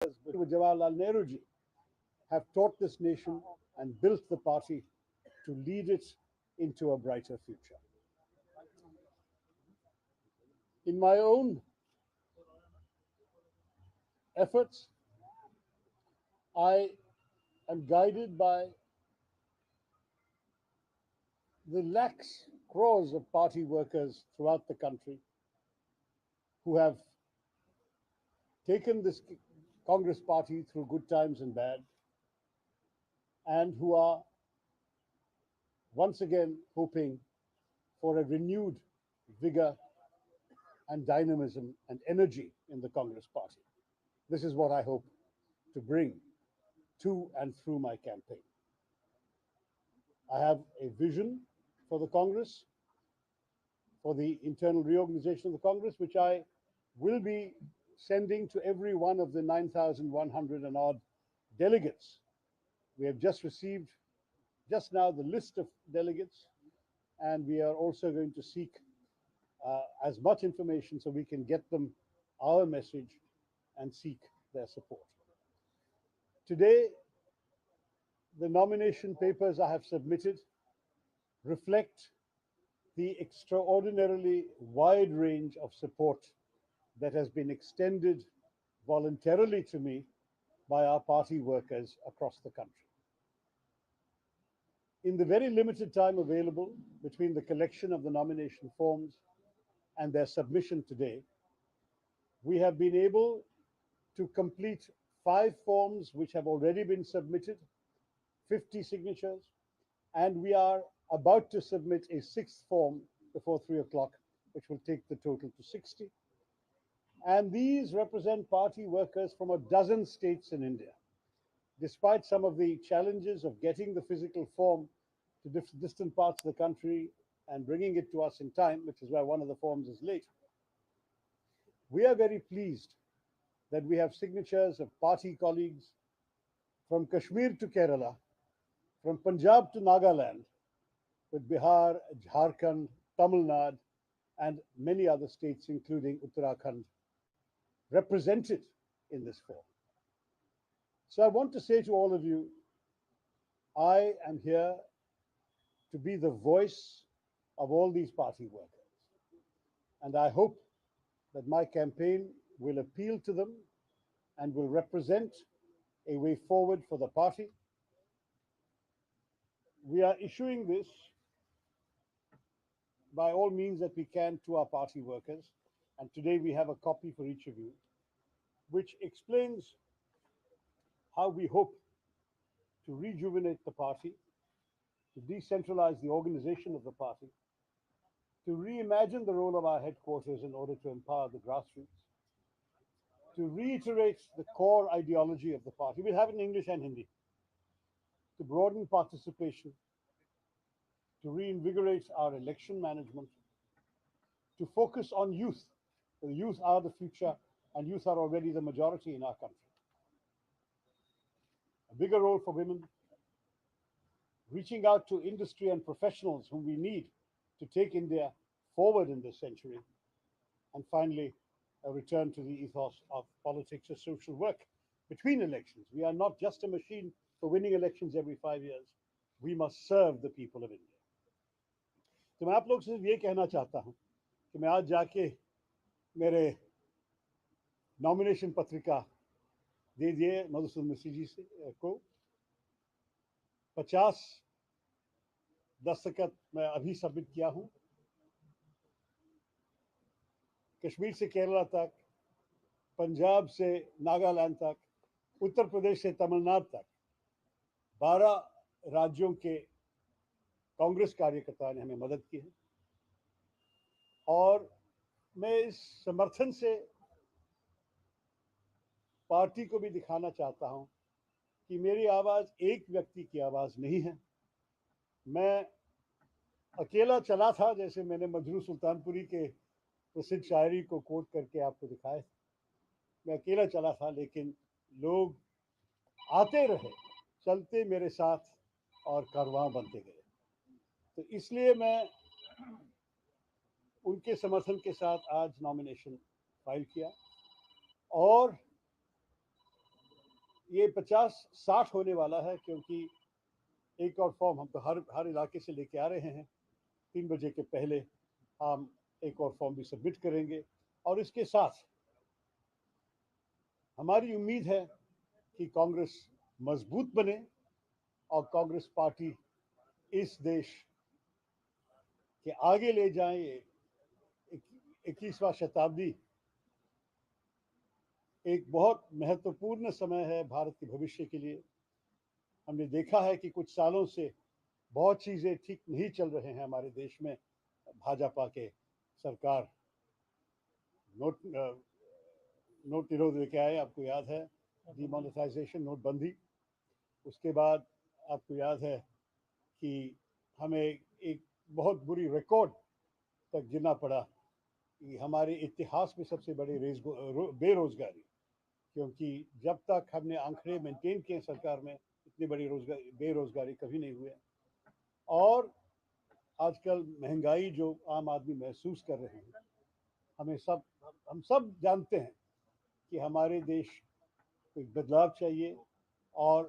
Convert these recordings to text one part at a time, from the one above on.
Jawaharlal Nehru ji have taught this nation and built the party to lead it into a brighter future. In my own efforts, I am guided by the lakhs, crores of party workers throughout the country who have taken this Congress party through good times and bad, and who are once again hoping for a renewed vigor and dynamism and energy in the Congress party. This is what I hope to bring to and through my campaign. I have a vision for the Congress, for the internal reorganization of the Congress, which I will be sending to every one of the 9,100 and odd delegates. We have just received just now the list of delegates, and we are also going to seek as much information so we can get them our message and seek their support. Today, the nomination papers I have submitted reflect the extraordinarily wide range of support that has been extended voluntarily to me by our party workers across the country. In the very limited time available between the collection of the nomination forms and their submission today, we have been able to complete 5 forms which have already been submitted, 50 signatures, and we are about to submit a 6th form before 3 o'clock, which will take the total to 60. And these represent party workers from a dozen states in India. Despite some of the challenges of getting the physical form to distant parts of the country and bringing it to us in time, which is why one of the forms is late, we are very pleased that we have signatures of party colleagues from Kashmir to Kerala, from Punjab to Nagaland, with Bihar, Jharkhand, Tamil Nadu, and many other states, including Uttarakhand, represented in this form. So I want to say to all of you, I am here to be the voice of all these party workers. And I hope that my campaign will appeal to them and will represent a way forward for the party. We are issuing this by all means that we can to our party workers. And today we have a copy for each of you, which explains how we hope to rejuvenate the party, to decentralize the organization of the party, to reimagine the role of our headquarters in order to empower the grassroots, to reiterate the core ideology of the party. We'll have it in English and Hindi. To broaden participation, to reinvigorate our election management, to focus on youth. The youth are the future, and youth are already the majority in our country. A bigger role for women, reaching out to industry and professionals whom we need to take India forward in this century. And finally, a return to the ethos of politics as social work between elections. We are not just a machine for winning elections every 5 years. We must serve the people of India. तो मैं आप लोग से ये कहना चाहता हूँ कि मैं आज जाके मेरे नॉमिनेशन पत्रिका दे दिए मधुसूदन मिश्र जी से को 50 दस्तखत मैं अभी सबमिट किया हूँ। कश्मीर से केरला तक, पंजाब से नागालैंड तक, उत्तर प्रदेश से तमिलनाडु तक 12 राज्यों के कांग्रेस कार्यकर्ताओं ने हमें मदद की है। और मैं इस समर्थन से पार्टी को भी दिखाना चाहता हूं कि मेरी आवाज़ एक व्यक्ति की आवाज़ नहीं है। मैं अकेला चला था, जैसे मैंने मजरू सुल्तानपुरी के प्रसिद्ध शायरी को कोट करके आपको दिखाया। मैं अकेला चला था, लेकिन लोग आते रहे, चलते मेरे साथ और कारवां बनते गए। तो इसलिए मैं उनके समर्थन के साथ आज नॉमिनेशन फाइल किया। और ये 50-60 होने वाला है, क्योंकि एक और फॉर्म हम तो हर इलाके से लेके आ रहे हैं। 3 बजे के पहले हम एक और फॉर्म भी सबमिट करेंगे। और इसके साथ हमारी उम्मीद है कि कांग्रेस मजबूत बने और कांग्रेस पार्टी इस देश के आगे ले जाए। 21वां शताब्दी एक बहुत महत्वपूर्ण समय है भारत के भविष्य के लिए। हमने देखा है कि कुछ सालों से बहुत चीज़ें ठीक नहीं चल रहे हैं हमारे देश में। भाजपा के सरकार नोट निरोध लेके आए, आपको याद है, डिमोनेटाइजेशन, नोटबंदी। उसके बाद आपको याद है कि हमें एक बहुत बुरी रिकॉर्ड तक गिरना पड़ा कि हमारे इतिहास में सबसे बड़ी बेरोजगारी, क्योंकि जब तक हमने आंकड़े मेंटेन किए सरकार में, इतनी बड़ी बेरोजगारी कभी नहीं हुई। और आजकल महंगाई जो आम आदमी महसूस कर रहे हैं, हम सब जानते हैं कि हमारे देश को एक बदलाव चाहिए और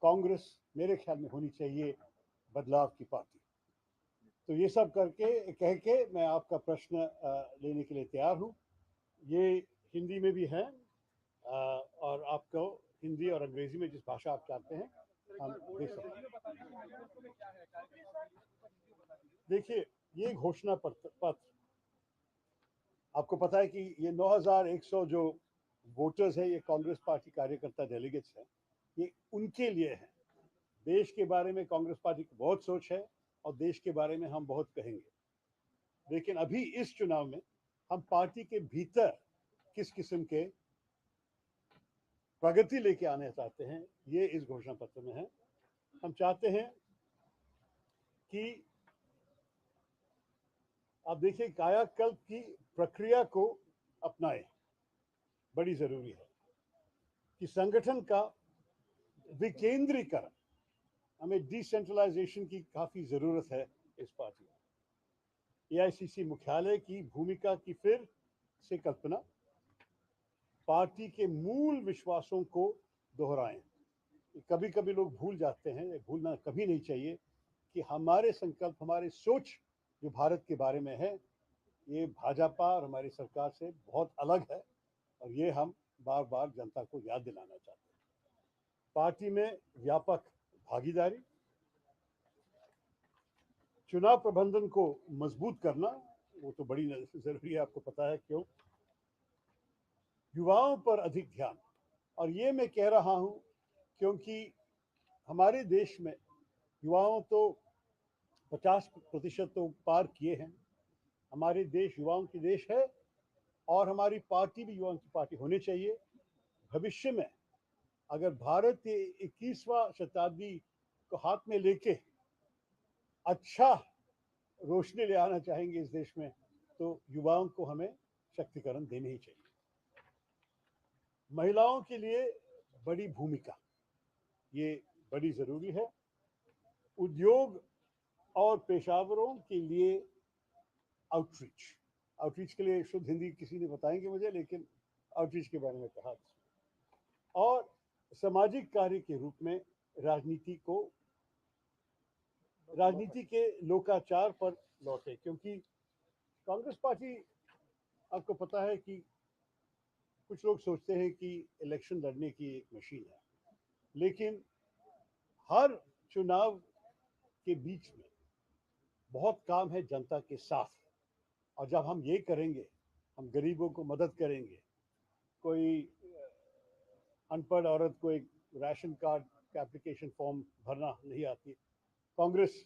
कांग्रेस मेरे ख्याल में होनी चाहिए बदलाव की पार्टी। तो ये सब कह के मैं आपका प्रश्न लेने के लिए तैयार हूँ। ये हिंदी में भी है और आपको हिंदी और अंग्रेजी में जिस भाषा आप चाहते हैं हम दे सकते हैं। देखिए, ये घोषणा पत्र आपको पता है कि ये 9100 जो वोटर्स है, ये कांग्रेस पार्टी कार्यकर्ता डेलीगेट्स हैं, ये उनके लिए है। देश के बारे में कांग्रेस पार्टी की बहुत सोच है और देश के बारे में हम बहुत कहेंगे, लेकिन अभी इस चुनाव में हम पार्टी के भीतर किस किस्म के प्रगति लेके आने चाहते हैं, ये इस घोषणा पत्र में है। हम चाहते हैं कि आप देखिए, कायाकल्प की प्रक्रिया को अपनाएं, बड़ी जरूरी है कि संगठन का विकेंद्रीकरण, हमें डिसेंट्रलाइजेशन की काफी जरूरत है इस पार्टी में। एआईसीसी मुख्यालय की भूमिका की फिर से कल्पना, पार्टी के मूल विश्वासों को दोहराएं। कभी कभी लोग भूल जाते हैं, भूलना कभी नहीं चाहिए कि हमारे संकल्प, हमारी सोच जो भारत के बारे में है, ये भाजपा और हमारी सरकार से बहुत अलग है और ये हम बार बार जनता को याद दिलाना चाहते हैं। पार्टी में व्यापक भागीदारी, चुनाव प्रबंधन को मजबूत करना, वो तो बड़ी जरूरी है, आपको पता है क्यों। युवाओं पर अधिक ध्यान, और ये मैं कह रहा हूं क्योंकि हमारे देश में युवाओं तो 50% तो पार किए हैं। हमारे देश युवाओं की देश है और हमारी पार्टी भी युवाओं की पार्टी होनी चाहिए। भविष्य में अगर भारत के 21वां शताब्दी को हाथ में लेके अच्छा रोशनी ले आना चाहेंगे इस देश में, तो युवाओं को हमें शक्तिकरण देनी ही चाहिए। महिलाओं के लिए बड़ी भूमिका, ये बड़ी जरूरी है। उद्योग और पेशावरों के लिए आउटरीच के लिए शुद्ध हिंदी किसी ने बताएंगे मुझे, लेकिन आउटरीच के बारे में कहा। और सामाजिक कार्य के रूप में राजनीति के लोकाचार पर लौटे, क्योंकि कांग्रेस पार्टी, आपको पता है कि कुछ लोग सोचते हैं कि इलेक्शन लड़ने की एक मशीन है, लेकिन हर चुनाव के बीच में बहुत काम है जनता के साथ। और जब हम ये करेंगे, हम गरीबों को मदद करेंगे। कोई अनपढ़ औरत को एक राशन कार्ड का एप्लीकेशन फॉर्म भरना नहीं आती, कांग्रेस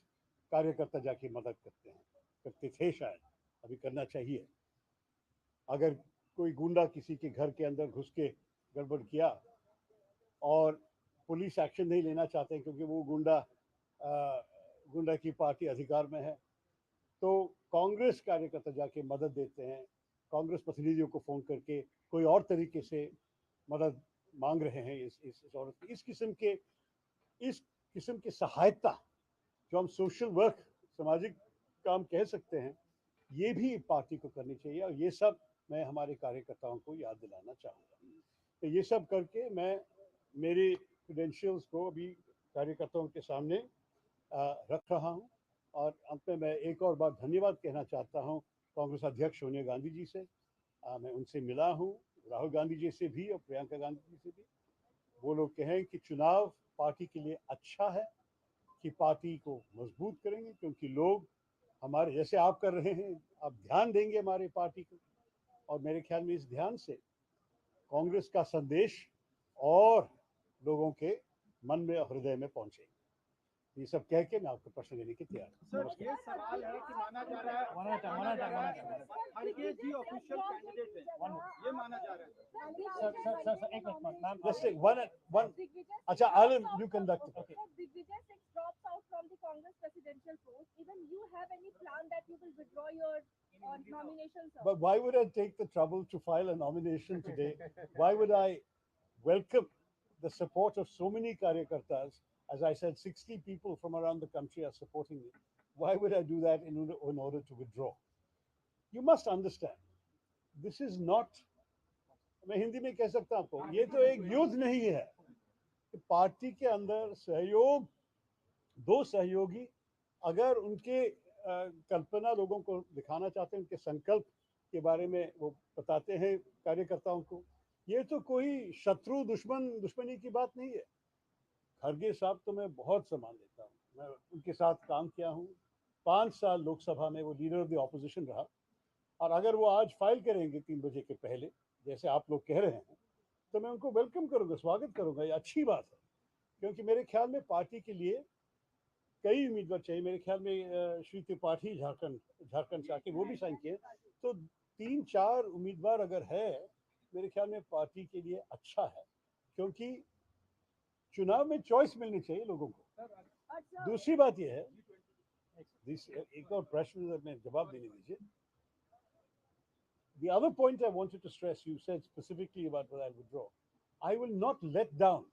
कार्यकर्ता जाके मदद करते थे, शायद अभी करना चाहिए। अगर कोई गुंडा किसी के घर के अंदर घुस के गड़बड़ किया और पुलिस एक्शन नहीं लेना चाहते क्योंकि वो गुंडा की पार्टी अधिकार में है, तो कांग्रेस कार्यकर्ता जाके मदद देते हैं। कांग्रेस प्रतिनिधियों को फोन करके कोई और तरीके से मदद मांग रहे हैं इस औरत की। इस किस्म की सहायता, जो हम सोशल वर्क, सामाजिक काम कह सकते हैं, ये भी पार्टी को करनी चाहिए। और ये सब मैं हमारे कार्यकर्ताओं को याद दिलाना चाहूँगा। तो ये सब करके मैं मेरे क्रेडेंशियल्स को अभी कार्यकर्ताओं के सामने रख रहा हूं और अंत में मैं एक और बार धन्यवाद कहना चाहता हूं कांग्रेस अध्यक्ष सोनिया गांधी जी से। मैं उनसे मिला हूं, राहुल गांधी जी से भी और प्रियंका गांधी जी से भी। वो लोग कहें कि चुनाव पार्टी के लिए अच्छा है, कि पार्टी को मजबूत करेंगे, क्योंकि लोग हमारे जैसे आप कर रहे हैं, आप ध्यान देंगे हमारे पार्टी को, और मेरे ख्याल में इस ध्यान से कांग्रेस का संदेश और लोगों के मन में और हृदय में पहुंचेगा। ये सब कह के मैं आपको प्रश्न देने की तैयार हूं। सर, ये सवाल है कि माना जा रहा है खड़गे जी ऑफिशियल कैंडिडेट हैं, ये माना जा रहा है। सर एक minute ma'am, Let's take one. अच्छा, Alan, you conduct it. Okay. Digvijay Singh drops out from the Congress presidential post. Even you have any plan that you will withdraw your nomination, sir? But why would I take the trouble to file a nomination today? Why would I welcome the support of so many karyakartas? As I said, 60 people from around the country are supporting me. Why would I do that in order to withdraw? You must understand, this is not, मैं हिंदी में कह सकता हूं आपको, ये तो एक युद्ध नहीं है। पार्टी के अंदर सहयोग, दो सहयोगी अगर उनके कल्पना लोगों को दिखाना चाहते हैं, उनके संकल्प के बारे में वो बताते हैं कार्यकर्ताओं को, ये तो कोई शत्रु दुश्मनी की बात नहीं है। खड़गे साहब तो मैं बहुत सम्मान देता हूँ, मैं उनके साथ काम किया हूँ, 5 साल लोकसभा में वो लीडर ऑफ द ऑपोजिशन रहा, और अगर वो आज फाइल करेंगे 3 बजे के पहले जैसे आप लोग कह रहे हैं, तो मैं उनको वेलकम करूंगा, स्वागत करूंगा, ये अच्छी बात है। क्योंकि मेरे ख्याल में पार्टी के लिए कई उम्मीदवार चाहिए। मेरे ख्याल में श्री त्रिपाठी झारखंड से आके वो भी साइन किए, तो 3-4 उम्मीदवार अगर है, मेरे ख्याल में पार्टी के लिए अच्छा है, क्योंकि चुनाव में चॉइस मिलनी चाहिए लोगों को। दूसरी बात यह है, एक और प्रश्न में जवाब देने दीजिए। The other point I wanted to stress, you said specifically about whether I withdraw. I will not let down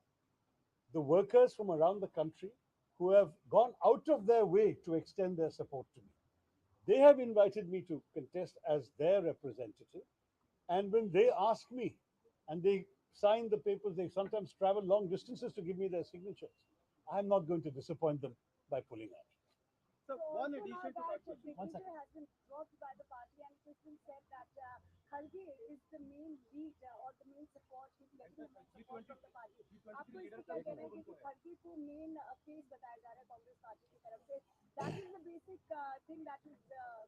the workers from around the country who have gone out of their way to extend their support to me. They have invited me to contest as their representative, and when they ask me and they sign the papers, they sometimes travel long distances to give me their signatures. I'm not going to disappoint them by pulling out. So one addition to that, Digvijay has been dropped by the party, and it has been said that Kharge is the main lead or the main support, he's getting the main support from the party. आपको इसको क्या कहना है कि खड़गे को main face बताया जा रहा है कांग्रेस पार्टी की तरफ से? That is the basic thing that is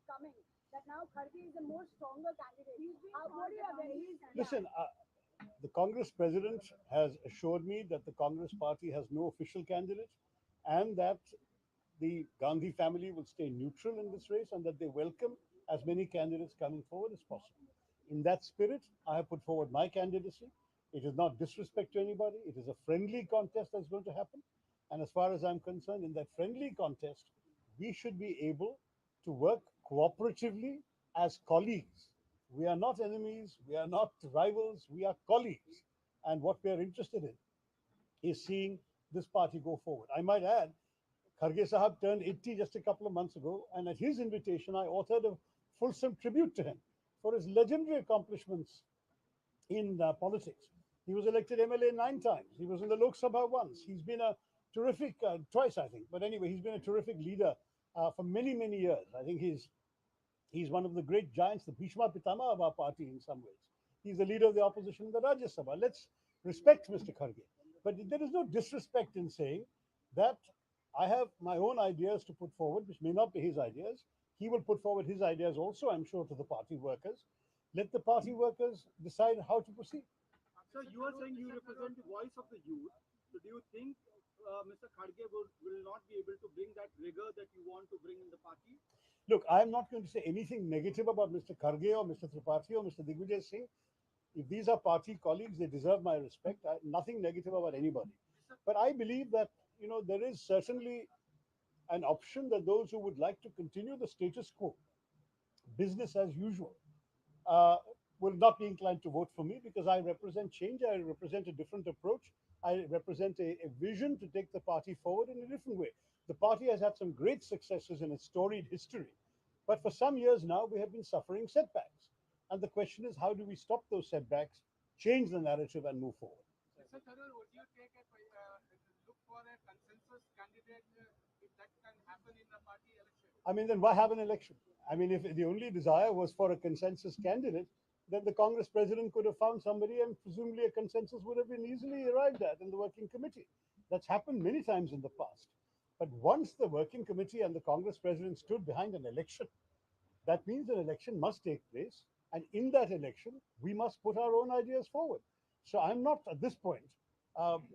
coming. That now Kharge is a more stronger candidate. What do you have? Listen, the Congress president has assured me that the Congress party has no official candidate, and that the Gandhi family will stay neutral in this race, and that they welcome as many candidates coming forward as possible. In that spirit, I have put forward my candidacy. It is not disrespect to anybody. It is a friendly contest that's going to happen. And as far as I'm concerned, in that friendly contest, we should be able to work cooperatively as colleagues. We are not enemies. We are not rivals. We are colleagues. And what we are interested in is seeing this party go forward. I might add, Kharge Sahab turned 80 just a couple of months ago, and at his invitation, I authored a fulsome tribute to him for his legendary accomplishments in politics. He was elected MLA 9 times. He was in the Lok Sabha once. He's been a terrific, twice I think, but anyway, he's been a terrific leader for many, many years. I think he's one of the great giants, the Bhishma Pitama of our party in some ways. He's the leader of the opposition in the Rajya Sabha. Let's respect Mr. Kharge. But there is no disrespect in saying that I have my own ideas to put forward, which may not be his ideas. He will put forward his ideas also, I'm sure, to the party workers. Let the party workers decide how to proceed. So you are saying you represent the voice of the youth. So do you think Mr. Kharge will not be able to bring that rigor that you want to bring in the party? Look, I'm not going to say anything negative about Mr. Kharge or Mr. Tripathi or Mr. Digvijay Singh. If these are party colleagues, they deserve my respect. Nothing negative about anybody. But I believe that, there is certainly an option that those who would like to continue the status quo, business as usual, will not be inclined to vote for me, because I represent change. I represent a different approach. I represent a vision to take the party forward in a different way. The party has had some great successes in its storied history, but for some years now we have been suffering setbacks. And the question is, how do we stop those setbacks, change the narrative, and move forward? Mr. Tharoor, would you take look for a consensus candidate if that can happen in the party election? I mean, then why have an election? I mean, if the only desire was for a consensus candidate, then the Congress president could have found somebody and presumably a consensus would have been easily arrived at in the working committee. That's happened many times in the past. But once the working committee and the Congress president stood behind an election, that means an election must take place. And in that election, we must put our own ideas forward. So I'm not at this point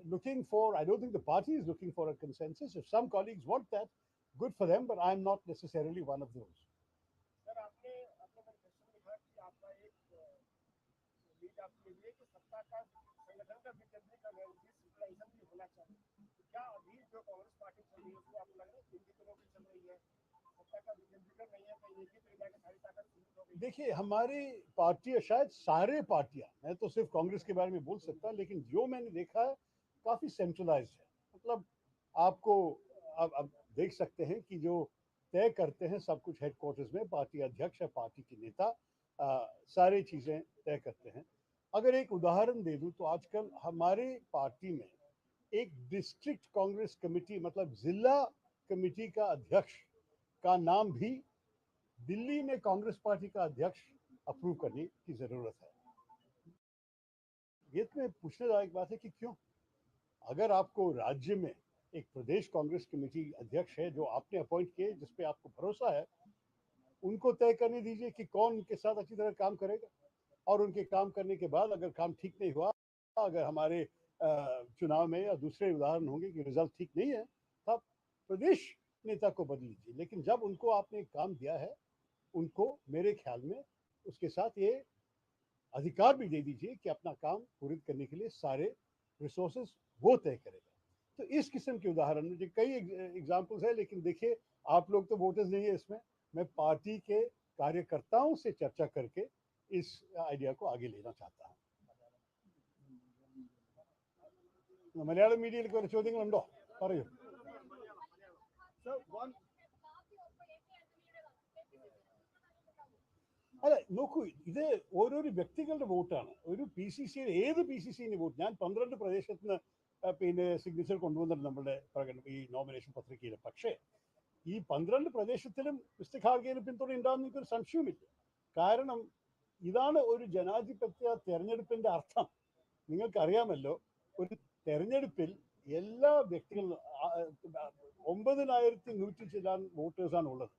looking for, I don't think the party is looking for a consensus. If some colleagues want that, good for them, but I'm not necessarily one of those. Sir आपने अपने manifesto में लिखा कि आपका एक lead आपके लिए कि सत्ता का संगठन का विकेंद्रीकरण है, डिसेंट्रलाइजेशन भी होना चाहिए। क्या अभी जो कांग्रेस पार्टी चल रही है उसको आपको लग रहा है कि हिंदी की चल रही है, सत्ता का विकेंद्रीकरण नहीं है, कहीं एक ही तरीके की सारी ताकत सीमित हो गई? देखिए, हमारी पार्टी शायद सारे पार्टियां, मैं तो सिर्फ कांग्रेस के बारे में बोल सकता, लेकिन जो मैंने देखा है काफी सेंट्रलाइज्ड है। मतलब आपको अब देख सकते हैं कि जो तय करते हैं सब कुछ हेडक्वार्टर्स में पार्टी अध्यक्ष या पार्टी के नेता सारी चीजें तय करते हैं। अगर एक उदाहरण दे दूं तो आजकल हमारे पार्टी में एक डिस्ट्रिक्ट कांग्रेस कमेटी मतलब जिला कमेटी का अध्यक्ष का नाम भी दिल्ली में कांग्रेस पार्टी का अध्यक्ष अप्रूव करने की जरूरत है। ये तो पूछने लायक बात है कि क्यों? अगर आपको राज्य में एक प्रदेश कांग्रेस कमेटी अध्यक्ष है जो आपने अपॉइंट किए, जिस पे आपको भरोसा है, उनको तय करने दीजिए कि कौन उनके साथ अच्छी तरह काम करेगा। और उनके काम करने के बाद अगर काम ठीक नहीं हुआ, अगर हमारे चुनाव में या दूसरे उदाहरण होंगे कि रिजल्ट ठीक नहीं है, तब प्रदेश नेता को बदल लीजिए। लेकिन जब उनको आपने काम दिया है, उनको मेरे ख्याल में उसके साथ ये अधिकार भी दे दीजिए कि अपना काम पूरी करने के लिए सारे रिसोर्सेज वो तय करेगा। तो इस किस्म के उदाहरण मुझे कई एग्जाम्पल्स है, लेकिन देखिए आप लोग तो वोटर्स नहीं है इसमें। मैं पार्टी के कार्यकर्ताओं से चर्चा करके इस आइडिया को आगे लेना चाहता हूँ। മലയാളം മീഡിയയിൽ കുറെ ചോദ്യങ്ങളുണ്ടോ? പറയൂ. അല്ല നോക്കൂ, ഇത് ഓരോരോ വ്യക്തികളുടെ വോട്ടാണ്. ഒരു പി സി സി ഏത് പി സി സിന്റെ വോട്ട്, ഞാൻ 12 പ്രദേശത്തിന് പിന്നെ സിഗ്നേച്ചർ കൊണ്ടുവന്നിട്ടുണ്ട് നമ്മുടെ ഈ നോമിനേഷൻ പത്രികയിൽ. പക്ഷേ ഈ 12 പ്രദേശത്തിലും മിസ്റ്റർ ഖാർഗെന് പിന്തുണ ഉണ്ടാകുന്ന എനിക്കൊരു സംശയവുമില്ല. കാരണം ഇതാണ് ഒരു ജനാധിപത്യ തെരഞ്ഞെടുപ്പിന്റെ അർത്ഥം. നിങ്ങൾക്കറിയാമല്ലോ, ഒരു തെരഞ്ഞെടുപ്പിൽ എല്ലാ വ്യക്തികളും 9100 ചില്ലാൻ വോട്ടേഴ്സാണ് ഉള്ളത്.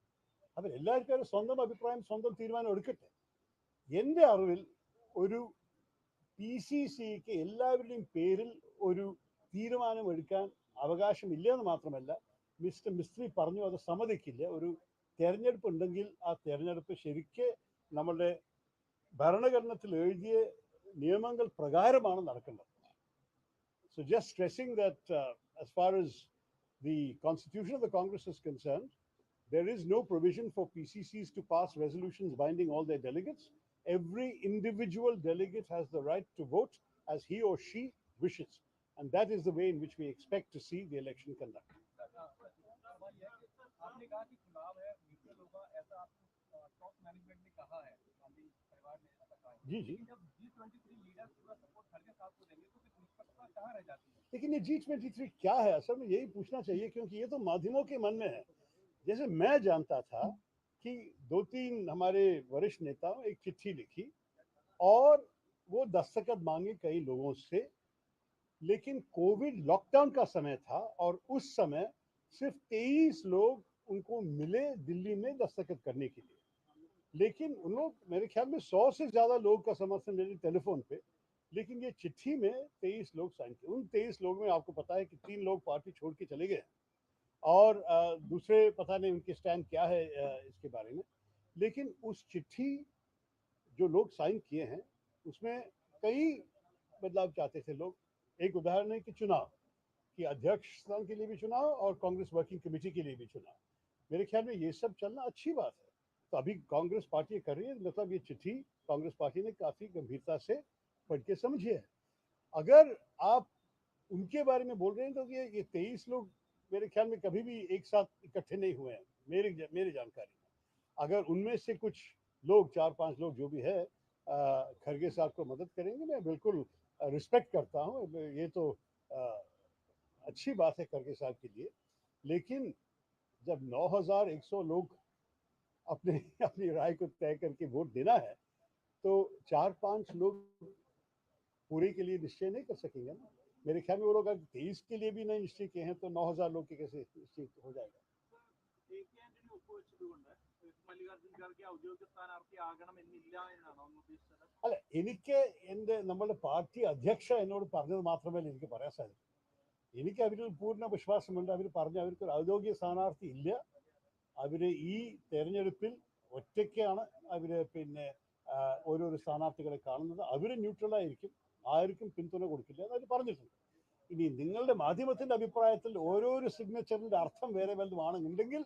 അവരെല്ലാവർക്കും സ്വന്തം അഭിപ്രായം സ്വന്തം തീരുമാനം എടുക്കട്ടെ. എൻ്റെ അറിവിൽ ഒരു പി സി സിക്ക് എല്ലാവരുടെയും പേരിൽ ഒരു തീരുമാനം എടുക്കാൻ അവകാശമില്ല എന്ന് മാത്രമല്ല, മിസ്റ്റർ മിസ്ത്രി പറഞ്ഞു അത് സമ്മതിക്കില്ല. ഒരു തെരഞ്ഞെടുപ്പ് ഉണ്ടെങ്കിൽ ആ തെരഞ്ഞെടുപ്പ് ശരിക്ക് നമ്മളുടെ ഭരണഘടനത്തിൽ എഴുതിയ നിയമങ്ങൾ പ്രകാരമാണ് നടക്കേണ്ടത്. So just stressing that as far as the constitution of the Congress is concerned, there is no provision for PCCs to pass resolutions binding all their delegates. Every individual delegate has the right to vote as he or she wishes. And that is the way in which we expect to see the election conducted. आपने कहा कि चुनाव है, neutral होगा, ऐसा top management ने कहा है, गांधी परिवार ने ऐसा कहा है। जी जी, जब G23 लीडर पूरा सपोर्ट खड़गे साहब को देंगे तो फिर निष्पक्षता कहाँ रह जाती है? लेकिन ये G23 क्या है, असल में यही पूछना चाहिए, क्योंकि ये तो माध्यमों के मन में है। जैसे मैं जानता था कि 2-3 हमारे वरिष्ठ नेताओं एक चिट्ठी लिखी और वो दस्तखत मांगे कई लोगों से, लेकिन कोविड लॉकडाउन का समय था और उस समय सिर्फ 23 लोग उनको मिले दिल्ली में दस्तखत करने के लिए। लेकिन उन लोग, मेरे ख्याल में 100 से ज्यादा लोग का समर्थन मिले टेलीफोन पे, लेकिन ये चिट्ठी में 23 लोग साइन किए। उन 23 लोग में आपको पता है कि 3 लोग पार्टी छोड़ के चले गए और दूसरे पता नहीं उनके स्टैंड क्या है इसके बारे में। लेकिन उस चिट्ठी जो लोग साइन किए हैं उसमें कई बदलाव चाहते थे लोग। एक उदाहरण है कि चुनाव कि अध्यक्ष स्थान के लिए भी चुनाव और कांग्रेस वर्किंग कमेटी के लिए भी चुनाव। मेरे ख्याल में ये सब चलना अच्छी बात है। तो अभी कांग्रेस पार्टी कर रही है, मतलब ये चिट्ठी कांग्रेस पार्टी ने काफी गंभीरता से पढ़ के समझी है। अगर आप उनके बारे में बोल रहे हैं तो ये 23 लोग मेरे ख्याल में कभी भी एक साथ इकट्ठे नहीं हुए हैं मेरी जानकारी में। अगर उनमें से कुछ लोग 4-5 लोग जो भी है खड़गे साहब को मदद करेंगे, मैं बिल्कुल रिस्पेक्ट करता हूँ, ये तो अच्छी बात है खड़गे साहब के लिए, लेकिन जब 9,100 लोग अपने अपनी राय को तय करके वोट देना है, तो 4-5 लोग पूरे के लिए निश्चय नहीं कर सकेंगे ना। मेरे ख्याल में वो लोग अगर 23 के लिए भी नहीं निश्चय किए हैं, तो 9,000 लोग के कैसे निश्चित हो जाएगा? അല്ല, എനിക്ക് നമ്മുടെ പാർട്ടി അധ്യക്ഷ എന്നോട് പറഞ്ഞത് മാത്രമേ എനിക്ക് പറയാൻ സാധിക്കൂ. എനിക്ക് അവരിൽ പൂർണ്ണ വിശ്വാസമുണ്ട്. അവർ പറഞ്ഞു അവർക്കൊരു ഔദ്യോഗിക സ്ഥാനാർത്ഥി ഇല്ല, അവർ ഈ തെരഞ്ഞെടുപ്പിൽ ഒറ്റയ്ക്കാണ് അവർ ഓരോരോ സ്ഥാനാർത്ഥികളെ കാണുന്നത്. അവർ ന്യൂട്രലായിരിക്കും, ആർക്കും പിന്തുണ കൊടുക്കില്ല എന്ന് അവർ പറഞ്ഞിട്ടുണ്ട്. ഇനി നിങ്ങളുടെ മാധ്യമത്തിൻ്റെ അഭിപ്രായത്തിൽ ഓരോരോ സിഗ്നേച്ചറിൻ്റെ അർത്ഥം വേറെ വല്ലതുമാണെന്നുണ്ടെങ്കിൽ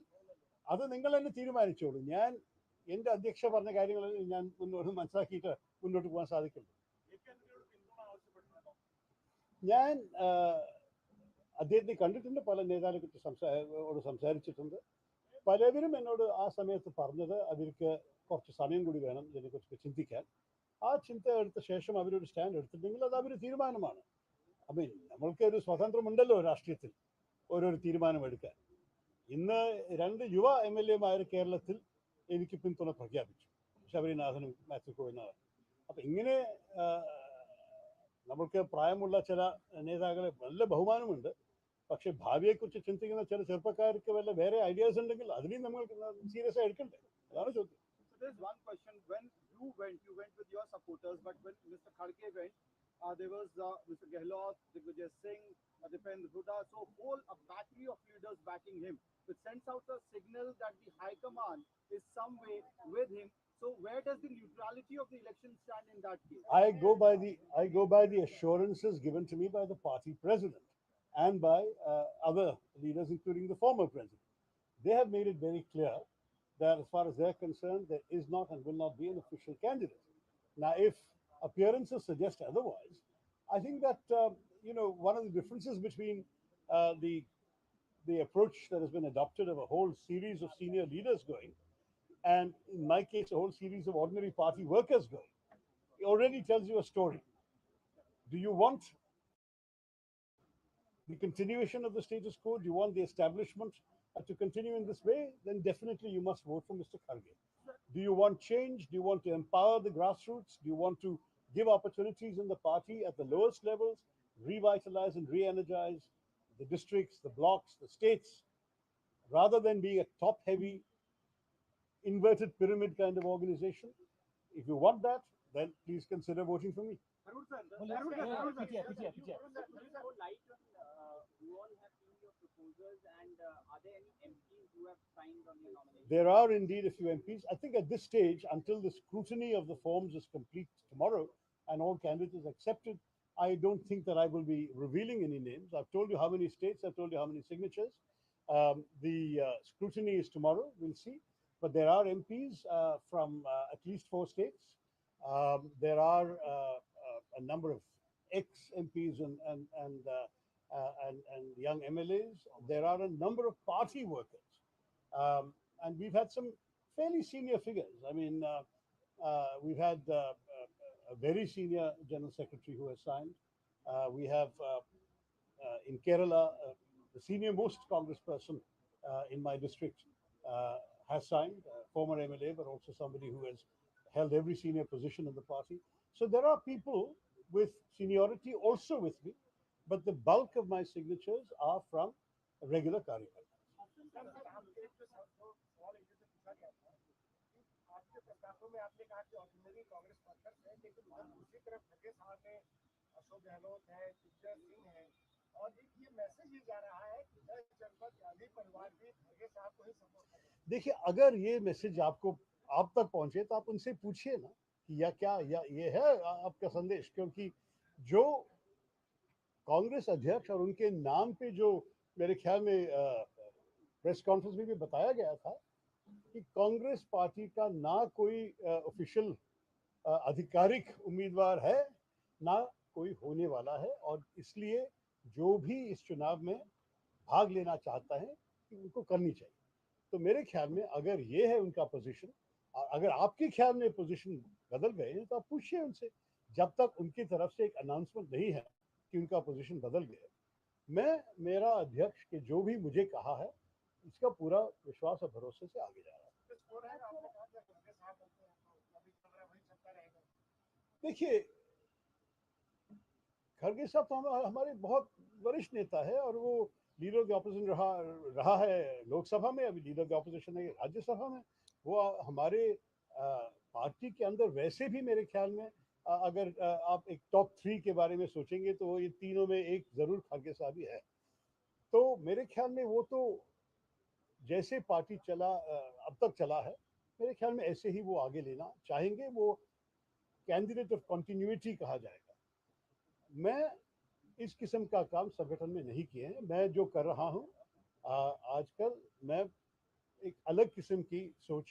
അത് നിങ്ങൾ തന്നെ തീരുമാനിച്ചോളൂ. ഞാൻ എൻ്റെ അധ്യക്ഷ പറഞ്ഞ കാര്യങ്ങൾ ഞാൻ മുന്നോട്ട് മനസ്സിലാക്കിയിട്ട് മുന്നോട്ട് പോകാൻ സാധിക്കുള്ളൂ. ഞാൻ അദ്ദേഹത്തെ കണ്ടിട്ടുണ്ട്, പല നേതാക്കളോട് സംസാരിച്ചിട്ടുണ്ട്. പലവരും എന്നോട് ആ സമയത്ത് പറഞ്ഞത് അവർക്ക് കുറച്ച് സമയം കൂടി വേണം ഇതിനെക്കുറിച്ച് ചിന്തിക്കാൻ. ആ ചിന്ത എടുത്ത ശേഷം അവരൊരു സ്റ്റാൻഡ് എടുത്തിട്ടുണ്ടെങ്കിൽ അത് അവരുടെ തീരുമാനമാണ്. നമ്മൾക്ക് ഒരു സ്വാതന്ത്ര്യമുണ്ടല്ലോ രാഷ്ട്രീയത്തിൽ ഓരോരു തീരുമാനമെടുക്കാൻ. ഇന്ന് 2 യുവ MLA കേരളത്തിൽ എനിക്ക് പിന്തുണ പ്രഖ്യാപിച്ചു, ശബരിനാഥനും മാത്യു കോയനാഥനും. അപ്പം ഇങ്ങനെ നമ്മൾക്ക് പ്രായമുള്ള ചില നേതാക്കളെ നല്ല ബഹുമാനമുണ്ട്. പക്ഷെ ഭാവിയെക്കുറിച്ച് ചിന്തിക്കുന്ന ചില ചെറുപ്പക്കാർക്ക് വല്ല വേറെ ഐഡിയാസ് ഉണ്ടെങ്കിൽ അതിനെയും നമ്മൾ സീരിയസ് ആയി എടുക്കണ്ടേ? അതാണ് ചോദ്യം. There's one question. When you went with your supporters, but when Mr. Khadge went, there was Mr. Gehlot, Digvijay Singh, Dipendra Huda, so a battery of leaders backing him, which sends out a signal that the High Command is some way with him. So where does the neutrality of the election stand in that case? I go by the assurances given to me by the party president and by other leaders, including the former president. They have made it very clear that as far as they're concerned, there is not and will not be an official candidate. Now, if appearances suggest otherwise, I think that one of the differences between the approach that has been adopted of a whole series of senior leaders going, and in my case, a whole series of ordinary party workers going, it already tells you a story. Do you want the continuation of the status quo? Do you want the establishment to continue in this way? Then definitely you must vote for Mr. Khadge. Do you want change? Do you want to empower the grassroots? Do you want to give opportunities in the party at the lowest levels, revitalize and re-energize the districts, the blocks, the states, rather than being a top-heavy, inverted pyramid kind of organization? If you want that, then please consider voting for me. There are indeed a few MPs. I think at this stage, until the scrutiny of the forms is complete tomorrow and all candidates accepted, I don't think that I will be revealing any names. I've told you how many states, I've told you how many signatures. The scrutiny is tomorrow, we'll see. But there are MPs from at least 4 states. There are a number of ex-MPs and young MLAs. There are a number of party workers. And we've had some fairly senior figures. We've had a very senior General Secretary who has signed. We have in Kerala, the senior most Congress person in my district has signed, former MLA, but also somebody who has held every senior position in the party. So there are people with seniority also with me, but the bulk of my signatures are from regular Karyakartas. आपके प्रस्तावों में आपने कहा कि ordinary Congress workers है, लेकिन दूसरी तरफ खड़गे साहब है, अशोक गहलोत है, दिग्विजय सिंह है, और एक ये मैसेज ये जा रहा है कि 10 जनपद गांधी परिवार भी खड़गे साहब को ही सपोर्ट करें। देखिए, अगर ये मैसेज आप तक पहुंचे तो आप उनसे पूछिए ना कि ये है आपका संदेश, क्योंकि जो कांग्रेस अध्यक्ष और उनके नाम पे जो मेरे ख्याल में प्रेस कॉन्फ्रेंस में भी बताया गया था कि कांग्रेस पार्टी का ना कोई ऑफिशियल आधिकारिक उम्मीदवार है, ना कोई होने वाला है, और इसलिए जो भी इस चुनाव में भाग लेना चाहता है कि उनको करनी चाहिए। तो मेरे ख्याल में अगर ये है उनका पोजीशन, अगर आपके ख्याल में पोजीशन बदल गए हैं तो आप पूछिए उनसे। जब तक उनकी तरफ से एक अनाउंसमेंट नहीं है कि उनका पोजीशन बदल गया, मैं मेरा अध्यक्ष के जो भी मुझे कहा है इसका पूरा विश्वास और भरोसे से आगे जा रहा हूँ। देखिए, खड़गे साहब तो हमारे बहुत वरिष्ठ नेता है और वो लीडर ऑफ द ऑपोजिशन रहा है लोकसभा में, अभी लीडर ऑफ द ऑपोजिशन है राज्यसभा में। वो हमारे पार्टी के अंदर वैसे भी मेरे ख्याल में अगर आप एक टॉप 3 के बारे में सोचेंगे तो ये तीनों में एक जरूर खड़गे साहब ही है। तो मेरे ख्याल में वो तो जैसे पार्टी चला अब तक चला है, मेरे ख्याल में ऐसे ही वो आगे लेना चाहेंगे। वो कैंडिडेट ऑफ कंटिन्यूटी कहा जाएगा। मैं इस किस्म का काम संगठन में नहीं किए हैं। मैं जो कर रहा हूँ आजकल, मैं एक अलग किस्म की सोच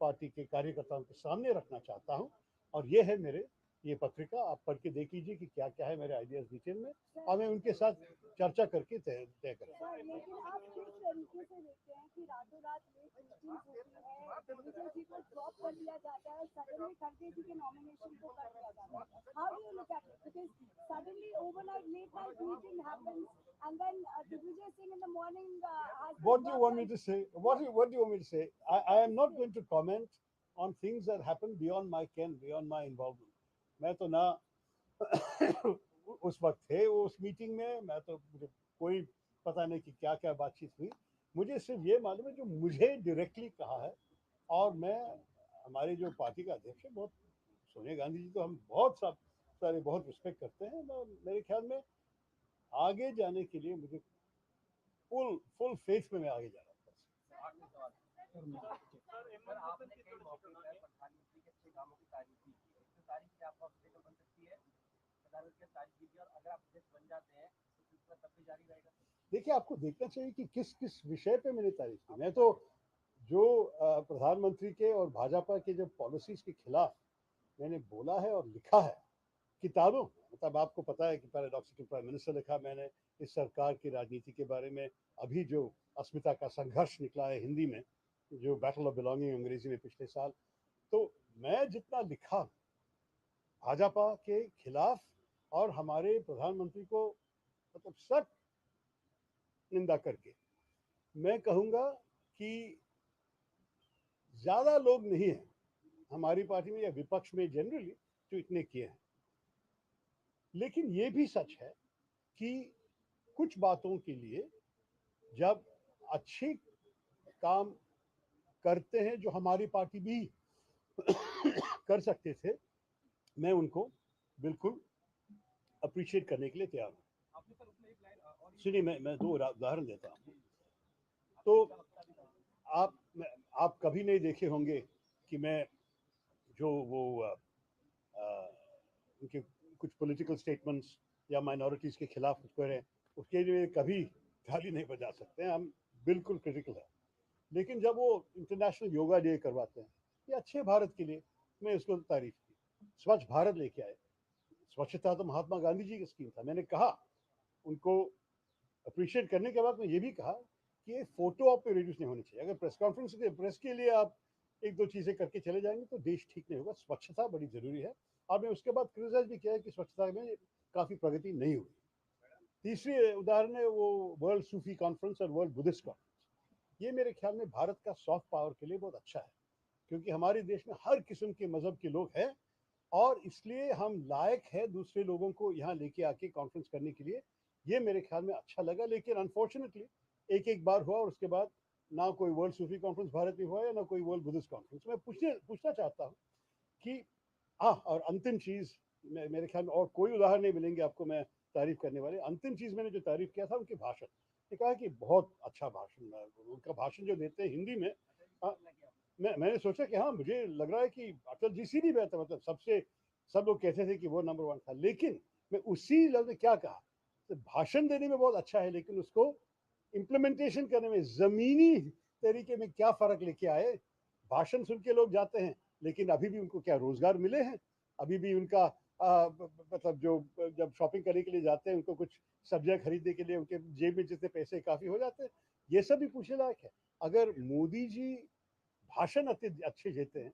पार्टी के कार्यकर्ताओं के सामने रखना चाहता हूँ और ये है मेरे ये पत्रिका। आप पढ़ के देख लीजिए कि क्या क्या है मेरे आइडियाज डिटेल में और मैं उनके साथ चर्चा करके तय करूँगा। लेकिन आप किस तरीके से देखते हैं कि रातों रात मीटिंग होती है, दिग्विजय जी को ड्रॉप कर दिया जाता है, सडनली खड़गे जी के नॉमिनेशन को कर दिया जाता है? How do you look at it? Because suddenly overnight late night meeting happens and then Digvijay Singh in the morning has What do you want me to say? What do you want me to say? I am not going to comment on things that happen beyond my ken, beyond my involvement. मैं तो ना उस वक्त थे उस meeting में, मैं तो मुझे कोई पता नहीं कि क्या क्या बातचीत हुई। मुझे सिर्फ ये मालूम है जो मुझे डायरेक्टली कहा है। और मैं हमारे जो पार्टी का अध्यक्ष है, बहुत सोनिया गांधी जी तो हम बहुत सारे बहुत रिस्पेक्ट करते हैं। मेरे ख्याल में आगे जाने के लिए मुझे फुल फेथ में मैं आगे जा रहा हूँ। सर, आपने कई मौकों पर प्रधानमंत्री के अच्छे कामों की तारीफ की है। इससे तारीफ से आपको अपडेट बन सकती है, प्रधानमंत्री की तारीफ कीजिए, और अगर आप अध्यक्ष बन जाते हैं तो सिलसिला तब भी जारी रहेगा। देखिए, आपको देखना चाहिए कि किस किस विषय पे मैंने तारीफ की। मैं तो जो प्रधानमंत्री के और भाजपा के जो पॉलिसीज के खिलाफ मैंने बोला है और लिखा है किताबों, मतलब आपको पता है कि पैराडॉक्सिकल प्राइम मिनिस्टर लिखा मैंने इस सरकार की राजनीति के बारे में। अभी जो अस्मिता का संघर्ष निकला है हिंदी में, जो बैटल ऑफ बिलोंगिंग अंग्रेजी में पिछले साल, तो मैं जितना लिखा भाजपा के खिलाफ और हमारे प्रधानमंत्री को मतलब सख्त निंदा करके, मैं कहूँगा कि ज़्यादा लोग नहीं हैं हमारी पार्टी में या विपक्ष में जनरली जो इतने किए हैं। लेकिन ये भी सच है कि कुछ बातों के लिए जब अच्छे काम करते हैं जो हमारी पार्टी भी कर सकते थे, मैं उनको बिल्कुल अप्रिशिएट करने के लिए तैयार हूँ। सुनिए, मैं 2 उदाहरण देता हूँ। तो आप कभी नहीं देखे होंगे कि मैं जो वो उनके कुछ पॉलिटिकल स्टेटमेंट्स या माइनॉरिटीज़ के खिलाफ कुछ करें, उसके लिए कभी गाली नहीं बजा सकते हैं, हम बिल्कुल क्रिटिकल है। लेकिन जब वो इंटरनेशनल योगा डे करवाते हैं, ये अच्छे भारत के लिए, मैं इसको तारीफ की। स्वच्छ भारत लेके आए, स्वच्छता तो महात्मा गांधी जी की स्कीम था। मैंने कहा उनको अप्रिशिएट करने के बाद मैं ये भी कहा कि ये फोटो आप पे रिड्यूस नहीं होनी चाहिए। अगर प्रेस कॉन्फ्रेंस के प्रेस के लिए आप 1-2 चीज़ें करके चले जाएंगे तो देश ठीक नहीं होगा। स्वच्छता बड़ी ज़रूरी है। और मैं उसके बाद क्रिटिसाइज भी किया है कि स्वच्छता में काफ़ी प्रगति नहीं हुई। तीसरी उदाहरण है वो वर्ल्ड सूफी कॉन्फ्रेंस और वर्ल्ड बुद्धिस्ट कॉन्फ्रेंस। ये मेरे ख्याल में भारत का सॉफ्ट पावर के लिए बहुत अच्छा है, क्योंकि हमारे देश में हर किस्म के मज़हब के लोग हैं और इसलिए हम लायक है दूसरे लोगों को यहाँ लेके आके कॉन्फ्रेंस करने के लिए। ये मेरे ख्याल में अच्छा लगा। लेकिन अनफॉर्चुनेटली एक बार हुआ और उसके बाद ना कोई वर्ल्ड सूफी कॉन्फ्रेंस भारत में हुआ है ना कोई वर्ल्ड बुद्धिस्ट कॉन्फ्रेंस। मैं पूछना चाहता हूँ कि हाँ, और अंतिम चीज़ मेरे ख्याल में और कोई उदाहरण नहीं मिलेंगे आपको मैं तारीफ करने वाले। अंतिम चीज़ मैंने जो तारीफ किया था उनके भाषण, ने कहा कि बहुत अच्छा भाषण, उनका भाषण जो देते हैं हिंदी में। मैंने सोचा कि हाँ, मुझे लग रहा है कि अटल जी से भी बेहतर, मतलब सब लोग कहते थे कि वो नंबर 1 था। लेकिन मैं उसी लफ्ज़ क्या कहा, तो भाषण देने में बहुत अच्छा है लेकिन उसको इम्प्लीमेंटेशन करने में ज़मीनी तरीके में क्या फ़र्क लेके आए। भाषण सुन के लोग जाते हैं लेकिन अभी भी उनको क्या रोज़गार मिले हैं? अभी भी उनका मतलब जो जब शॉपिंग करने के लिए जाते हैं उनको कुछ सब्जियां खरीदने के लिए उनके जेब में जितने पैसे काफ़ी हो जाते हैं, ये सब भी पूछने लायक है। अगर मोदी जी भाषण अच्छे देते हैं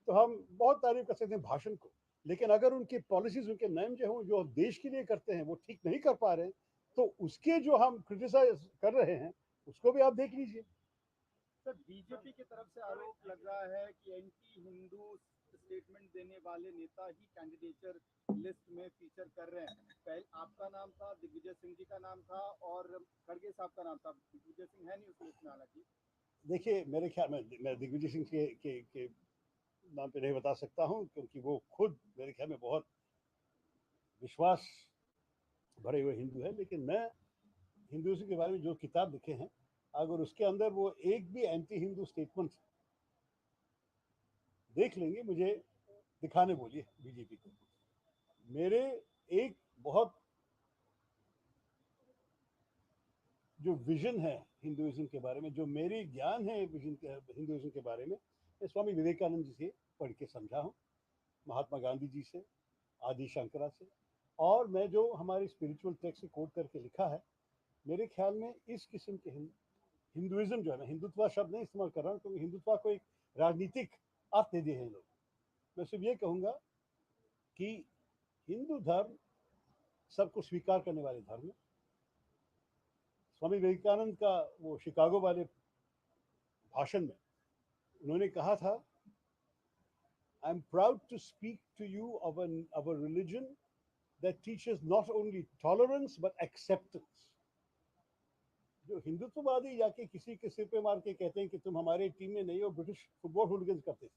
तो हम बहुत तारीफ कर सकते हैं भाषण को, लेकिन अगर उनकी पॉलिसीज, उनके नियम जो हों, जो देश के लिए करते हैं, वो ठीक नहीं कर पा रहे हैं, तो उसके जो हम क्रिटिसाइज कर रहे हैं उसको भी आप देख लीजिए। सर, बीजेपी की तरफ से आरोप लग रहा है कि एंटी हिंदू स्टेटमेंट देने वाले नेता ही कैंडिडेचर लिस्ट में फीचर कर रहे हैं। पहले आपका नाम था, दिग्विजय सिंह जी का नाम था और खड़गे साहब का नाम था। दिग्विजय सिंह है नहीं उस लिस्ट में हालांकि। देखिए, मेरे ख्याल में मैं दिग्विजय सिंह के नाम पे नहीं बता सकता हूँ, क्योंकि वो खुद मेरे ख्याल में बहुत विश्वास भरे हुए हिंदू है। लेकिन मैं हिंदुइज्म के बारे में जो किताब लिखे हैं, अगर उसके अंदर वो एक भी एंटी हिंदू स्टेटमेंट देख लेंगे, मुझे दिखाने बोलिए बीजेपी को। मेरे एक बहुत जो विजन है हिंदुइज्म के बारे में, जो मेरी ज्ञान है विजन हिंदुइज्म के बारे में, मैं स्वामी विवेकानंद जी से पढ़ के समझा हूँ, महात्मा गांधी जी से, आदि शंकरा से, और मैं जो हमारी स्पिरिचुअल टेक्स्ट से कोट करके लिखा है। मेरे ख्याल में इस किस्म के हिंदुइज्म जो है, मैं हिंदुत्व शब्द नहीं इस्तेमाल कर रहा हूँ, क्योंकि हिंदुत्व को एक राजनीतिक अर्थ दे दिए हैं लोग। मैं सिर्फ ये कहूँगा कि हिंदू धर्म सबको स्वीकार करने वाले धर्म है। स्वामी विवेकानंद का वो शिकागो वाले भाषण में उन्होंने कहा था, I am proud to speak to you of a religion that teaches not only tolerance but acceptance। जो हिंदुत्ववादी जाके किसी के सिर पे मार के कहते हैं कि तुम हमारे टीम में नहीं हो, ब्रिटिश फुटबॉल हुलिगन्स करते थे,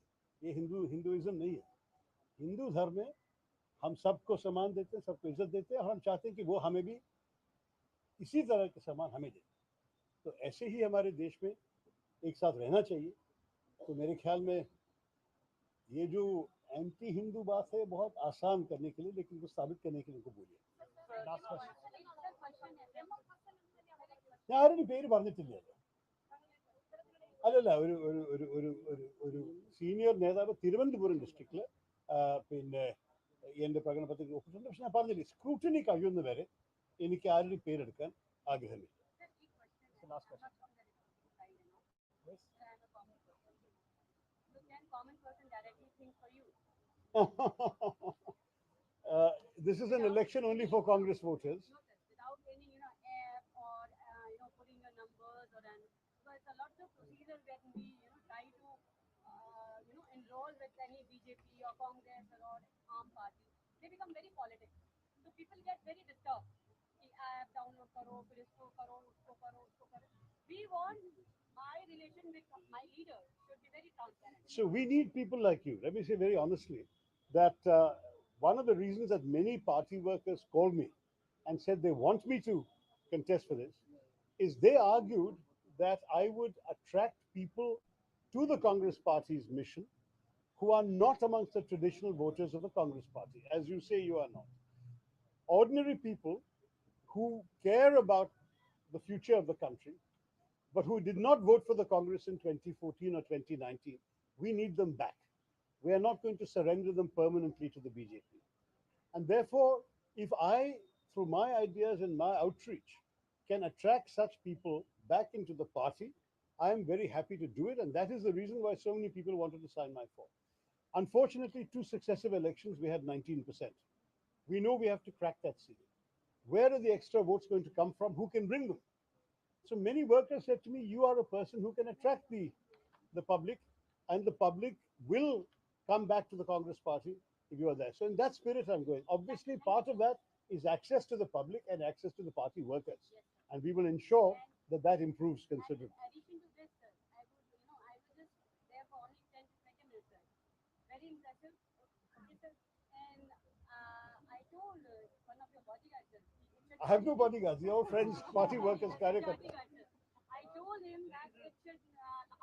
ये हिंदुइज्म नहीं है। हिंदू धर्म में हम सबको सम्मान देते हैं, सबको इज्जत देते हैं, और हम चाहते हैं कि वो हमें भी इसी तरह के सम्मान हमें दें। तो ऐसे ही हमारे देश में एक साथ रहना चाहिए। तो मेरे ख्याल में ये जो एंटी हिंदू बात है बहुत आसान करने के लिए, लेकिन वो साबित करने के लिए उनको बोलिए। ഞാൻ ആരുടെ പേര് പറഞ്ഞിട്ടില്ലല്ലോ. അല്ലല്ല, ഒരു സീനിയർ നേതാവ് തിരുവനന്തപുരം ഡിസ്ട്രിക്റ്റിൽ പിന്നെ എൻ്റെ പ്രകടന പത്രിക ഒപ്പിട്ടുണ്ട്. പക്ഷെ ഞാൻ പറഞ്ഞില്ലേ, സ്ക്രൂട്ടിനി കഴിയുന്ന വരെ എനിക്ക് ആരുടെയും പേരെടുക്കാൻ ആഗ്രഹമില്ല. This is an election only for Congress voters. Without any, app or, putting your numbers or an, so it's a lot of procedure when we, try to, enroll with any BJP or Congress or Aam Party. They become very political. So people get very disturbed. कि app download करो, फिर इसको करो, उसको करो, उसको करो. We want my relation with my leader should be very transparent. So we need people like you. Let me say very honestly that one of the reasons that many party workers called me and said they want me to contest for this is they argued that I would attract people to the Congress Party's mission who are not amongst the traditional voters of the Congress Party. As you say, you are not. Ordinary people who care about the future of the country, but who did not vote for the Congress in 2014 or 2019, we need them back. We are not going to surrender them permanently to the BJP. And therefore, if I, through my ideas and my outreach, can attract such people back into the party, I am very happy to do it. And that is the reason why so many people wanted to sign my form. Unfortunately, 2 successive elections, we had 19%. We know we have to crack that ceiling. Where are the extra votes going to come from? Who can bring them? So many workers said to me, you are a person who can attract the public, and the public will come back to the Congress Party if you are there. So in that spirit, I'm going. Obviously, part of that is access to the public and access to the party workers. And we will ensure that that improves considerably. In addition to this, sir, I was just there for only 10 to 20 minutes, sir. Very impressive. Okay, sir. And I told one of your bodyguards, sir. I have no bodyguards. They're all friends, party workers, Karyakarta. I told him that it should,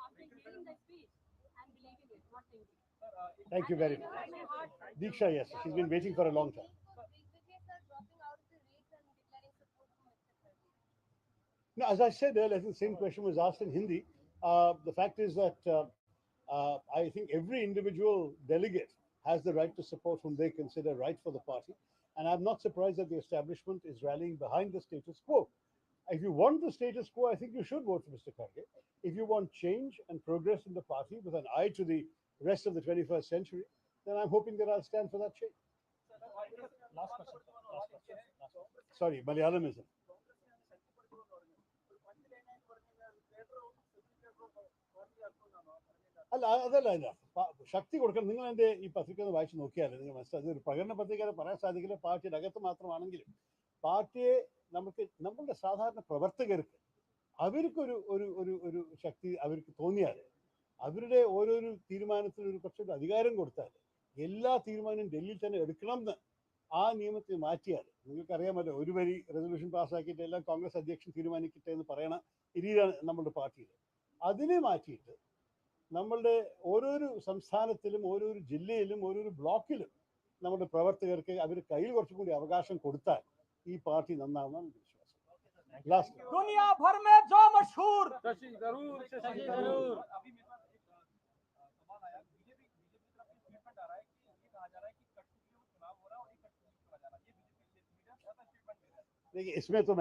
after hearing the speech, I'm believing it, not thinking. Thank you very much. Diksha, yes, she's been waiting for a long time. Now, as I said earlier, I think the same question was asked in Hindi. The fact is that I think every individual delegate has the right to support whom they consider right for the party. And I'm not surprised that the establishment is rallying behind the status quo. If you want the status quo, I think you should vote for Mr. Kharge. If you want change and progress in the party with an eye to the rest of the 21st century, then I'm hoping that I'll stand for that change. Last question. Sorry, Malayalam is it? അല്ല അതല്ല അല്ല ശക്തി കൊടുക്കണം. നിങ്ങൾ എൻ്റെ ഈ പത്രിക ഒന്ന് വായിച്ച് നോക്കിയാൽ നിങ്ങൾ മനസ്സിലായി. ഒരു പ്രകടന പത്രിക പറയാൻ സാധിക്കില്ല, പാർട്ടിയുടെ അകത്ത് മാത്രമാണെങ്കിലും പാർട്ടിയെ നമ്മളുടെ സാധാരണ പ്രവർത്തകർക്ക് അവർക്കൊരു ഒരു ഒരു ഒരു ശക്തി അവർക്ക് തോന്നിയാൽ, അവരുടെ ഓരോരോ തീരുമാനത്തിനും ഒരു കുറച്ചൊരു അധികാരം കൊടുത്താൽ, എല്ലാ തീരുമാനവും ഡൽഹിയിൽ തന്നെ എടുക്കണം എന്ന് ആ നിയമത്തിൽ മാറ്റിയാൽ, നിങ്ങൾക്കറിയാമല്ലോ, ഒരു വരി റെസൊല്യൂഷൻ പാസ്സാക്കിയിട്ട് എല്ലാം കോൺഗ്രസ് അധ്യക്ഷൻ തീരുമാനിക്കട്ടെ എന്ന് പറയണ രീതിയാണ് നമ്മളുടെ പാർട്ടിയിൽ. അതിനെ മാറ്റിയിട്ട് നമ്മളുടെ ഓരോരോ സംസ്ഥാനത്തിലും ഓരോരോ ജില്ലയിലും ഓരോരോ ബ്ലോക്കിലും നമ്മുടെ പ്രവർത്തകർക്ക് അവർ കയ്യിൽ കുറച്ചും കൂടി അവകാശം കൊടുത്താൽ ഈ പാർട്ടി നന്നാവുമെന്നാണ് വിശ്വാസം. लास्ट दुनिया भर में जो मशहूर शशि थरूर अभी मेरे पास एक सवाल आया। बीजेपी की तरफ से स्टेटमेंट आ रहा है कि ये कहा जा रहा है कि कठपुतलियों में चुनाव हो रहा है और ये कठपुतली करा जा रहा है। ये बीजेपी मीडिया से ज्यादा स्टेटमेंट दे रहा है। देखिए, इसमें तो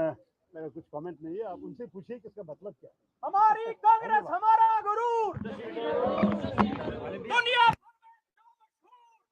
मेरा कुछ कमेंट नहीं है, आप उनसे पूछिए कि इसका मतलब क्या है। हमारी कांग्रेस हमारा गुरु दुनिया भर में जो मशहूर